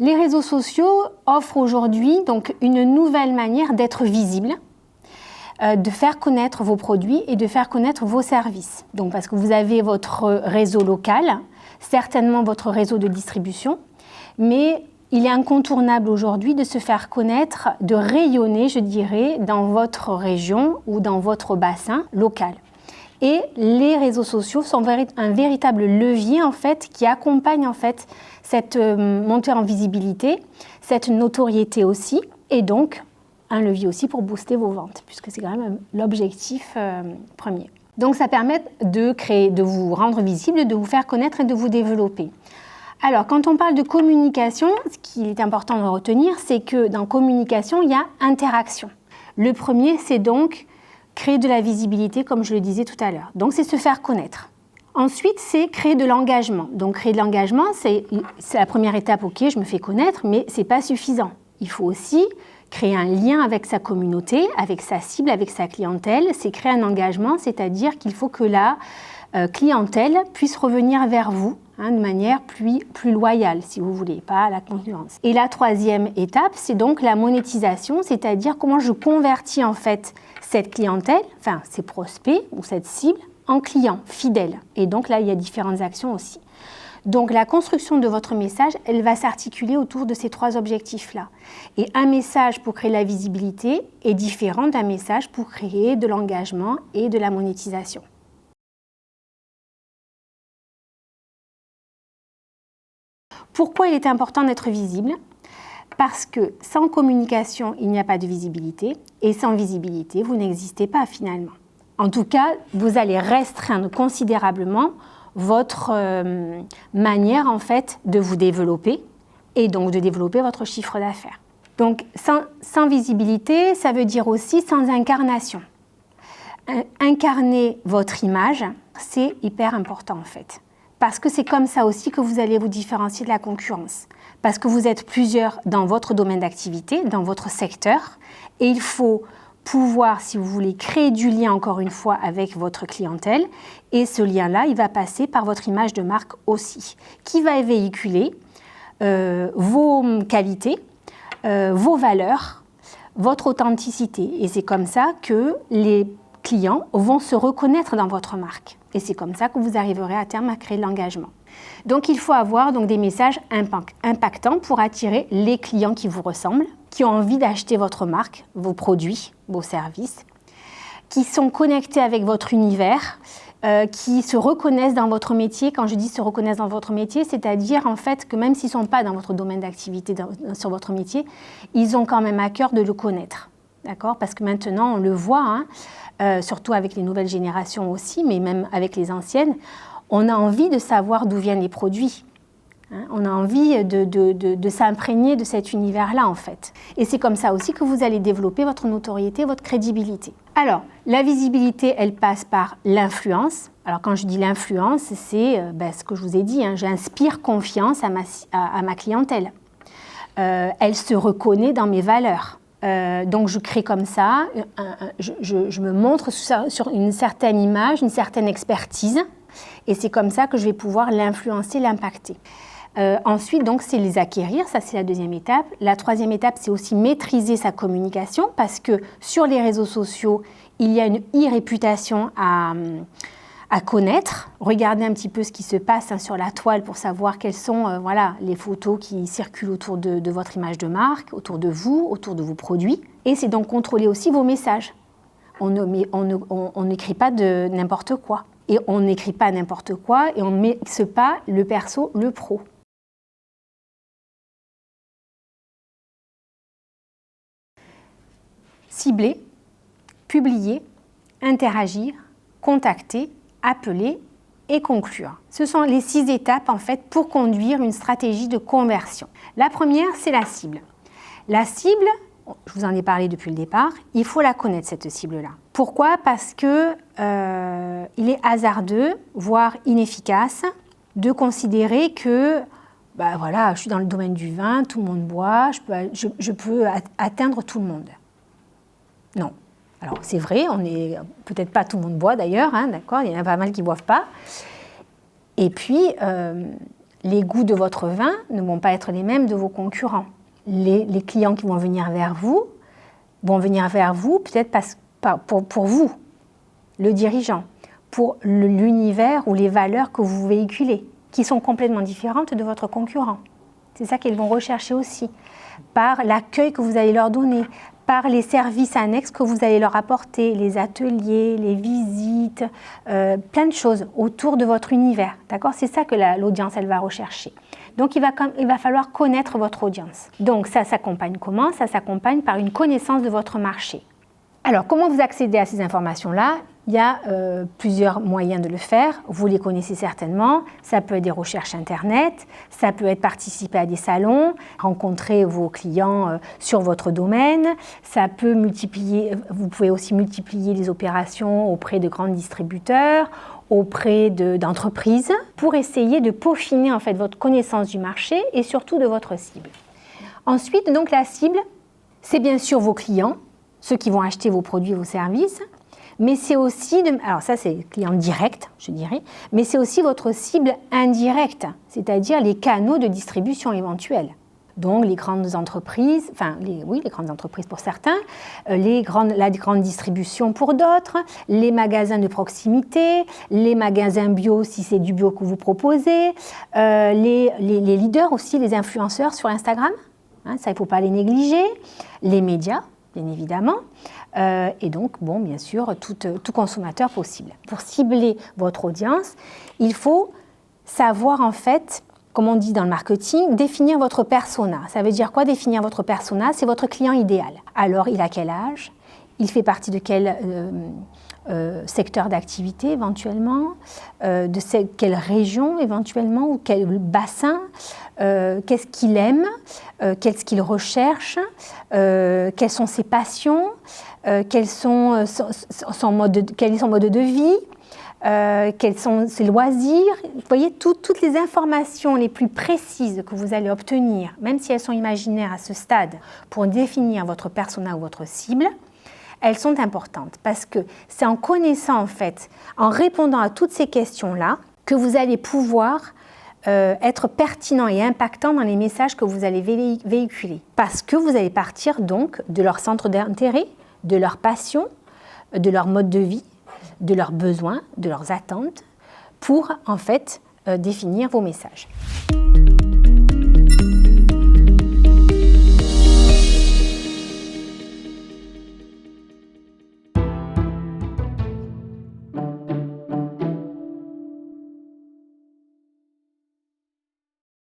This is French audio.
Les réseaux sociaux offrent aujourd'hui donc une nouvelle manière d'être visible, de faire connaître vos produits et de faire connaître vos services. Donc parce que vous avez votre réseau local, certainement votre réseau de distribution, mais il est incontournable aujourd'hui de se faire connaître, de rayonner, je dirais, dans votre région ou dans votre bassin local. Et les réseaux sociaux sont un véritable levier en fait, qui accompagne en fait, cette montée en visibilité, cette notoriété aussi, et donc un levier aussi pour booster vos ventes, puisque c'est quand même l'objectif premier. Donc ça permet de vous rendre visible, de vous faire connaître et de vous développer. Alors, quand on parle de communication, ce qu'il est important de retenir, c'est que dans communication, il y a interaction. Le premier, c'est donc créer de la visibilité, comme je le disais tout à l'heure. Donc, c'est se faire connaître. Ensuite, c'est créer de l'engagement. Donc, créer de l'engagement, c'est la première étape, ok, je me fais connaître, mais ce n'est pas suffisant. Il faut aussi créer un lien avec sa communauté, avec sa cible, avec sa clientèle. C'est créer un engagement, c'est-à-dire qu'il faut que la clientèle puisse revenir vers vous de manière plus loyale, si vous voulez, pas à la concurrence. Et la troisième étape, c'est donc la monétisation, c'est-à-dire comment je convertis en fait cette clientèle, enfin ces prospects ou cette cible, en clients fidèles. Et donc là, il y a différentes actions aussi. Donc la construction de votre message, elle va s'articuler autour de ces trois objectifs-là. Et un message pour créer la visibilité est différent d'un message pour créer de l'engagement et de la monétisation. Pourquoi il est important d'être visible ? Parce que sans communication, il n'y a pas de visibilité, et sans visibilité, vous n'existez pas finalement. En tout cas, vous allez restreindre considérablement votre manière en fait de vous développer et donc de développer votre chiffre d'affaires. Donc sans visibilité, ça veut dire aussi sans incarnation. Incarner votre image, c'est hyper important en fait. Parce que c'est comme ça aussi que vous allez vous différencier de la concurrence. Parce que vous êtes plusieurs dans votre domaine d'activité, dans votre secteur, et il faut pouvoir, si vous voulez, créer du lien encore une fois avec votre clientèle, et ce lien-là, il va passer par votre image de marque aussi, qui va véhiculer vos qualités, vos valeurs, votre authenticité. Et c'est comme ça que les clients vont se reconnaître dans votre marque. Et c'est comme ça que vous arriverez à terme à créer de l'engagement. Donc il faut avoir donc, des messages impactants pour attirer les clients qui vous ressemblent, qui ont envie d'acheter votre marque, vos produits, vos services, qui sont connectés avec votre univers, qui se reconnaissent dans votre métier. Quand je dis se reconnaissent dans votre métier, c'est-à-dire en fait que même s'ils ne sont pas dans votre domaine d'activité, sur votre métier, ils ont quand même à cœur de le connaître. D'accord ? Parce que maintenant, on le voit, surtout avec les nouvelles générations aussi, mais même avec les anciennes, on a envie de savoir d'où viennent les produits. On a envie de s'imprégner de cet univers-là, en fait. Et c'est comme ça aussi que vous allez développer votre notoriété, votre crédibilité. Alors, la visibilité, elle passe par l'influence. Alors, quand je dis l'influence, c'est ce que je vous ai dit, j'inspire confiance à ma clientèle. Elle se reconnaît dans mes valeurs. Donc, je crée comme ça, je me montre sur une certaine image, une certaine expertise. Et c'est comme ça que je vais pouvoir l'influencer, l'impacter. Ensuite, donc, c'est les acquérir, ça c'est la deuxième étape. La troisième étape, c'est aussi maîtriser sa communication parce que sur les réseaux sociaux, il y a une e-réputation à connaître. Regardez un petit peu ce qui se passe sur la toile pour savoir quelles sont les photos qui circulent autour de votre image de marque, autour de vous, autour de vos produits. Et c'est donc contrôler aussi vos messages. On n'écrit pas de n'importe quoi. Et on n'écrit pas n'importe quoi et on ne mixe pas le perso, le pro. Cibler, publier, interagir, contacter, appeler et conclure. Ce sont les 6 étapes en fait pour conduire une stratégie de conversion. La première, c'est la cible. La cible, je vous en ai parlé depuis le départ, il faut la connaître cette cible-là. Pourquoi ? Parce que il est hasardeux, voire inefficace, de considérer que je suis dans le domaine du vin, tout le monde boit, je peux atteindre tout le monde. Non. Alors c'est vrai, peut-être pas tout le monde boit d'ailleurs, d'accord, il y en a pas mal qui ne boivent pas. Et puis, les goûts de votre vin ne vont pas être les mêmes de vos concurrents. Les clients qui vont venir vers vous peut-être pour vous, le dirigeant, pour l'univers ou les valeurs que vous véhiculez, qui sont complètement différentes de votre concurrent. C'est ça qu'ils vont rechercher aussi, par l'accueil que vous allez leur donner, par les services annexes que vous allez leur apporter, les ateliers, les visites, plein de choses autour de votre univers. D'accord ? C'est ça que l'audience, elle va rechercher. Donc, il va falloir connaître votre audience. Donc, ça s'accompagne comment ? Ça s'accompagne par une connaissance de votre marché. Alors, comment vous accédez à ces informations-là ? Il y a plusieurs moyens de le faire. Vous les connaissez certainement. Ça peut être des recherches Internet, ça peut être participer à des salons, rencontrer vos clients sur votre domaine. Vous pouvez aussi multiplier les opérations auprès de grands distributeurs, auprès d'entreprises, pour essayer de peaufiner en fait votre connaissance du marché et surtout de votre cible. Ensuite, donc la cible, c'est bien sûr vos clients, ceux qui vont acheter vos produits et vos services. Mais c'est aussi, alors ça c'est client direct, je dirais, mais c'est aussi votre cible indirecte, c'est-à-dire les canaux de distribution éventuels. Donc les grandes entreprises, les grandes entreprises pour certains, la grande distribution pour d'autres, les magasins de proximité, les magasins bio si c'est du bio que vous proposez, les leaders aussi, les influenceurs sur Instagram, ça il ne faut pas les négliger, les médias, bien évidemment. Et donc, bien sûr, tout consommateur possible. Pour cibler votre audience, il faut savoir, en fait, comme on dit dans le marketing, définir votre persona. Ça veut dire quoi, définir votre persona ? C'est votre client idéal. Alors, il a quel âge ? Il fait partie de quel secteur d'activité, éventuellement ? Quelle région, éventuellement ? Ou quel bassin ? Qu'est-ce qu'il aime ? Qu'est-ce qu'il recherche ? Quelles sont ses passions ? Quel est son mode de vie, quels sont ses loisirs. Vous voyez, toutes les informations les plus précises que vous allez obtenir, même si elles sont imaginaires à ce stade, pour définir votre persona ou votre cible, elles sont importantes parce que c'est en connaissant, en fait, en répondant à toutes ces questions-là, que vous allez pouvoir être pertinent et impactant dans les messages que vous allez véhiculer. Parce que vous allez partir donc de leur centre d'intérêt, de leurs passions, de leur mode de vie, de leurs besoins, de leurs attentes, pour en fait définir vos messages.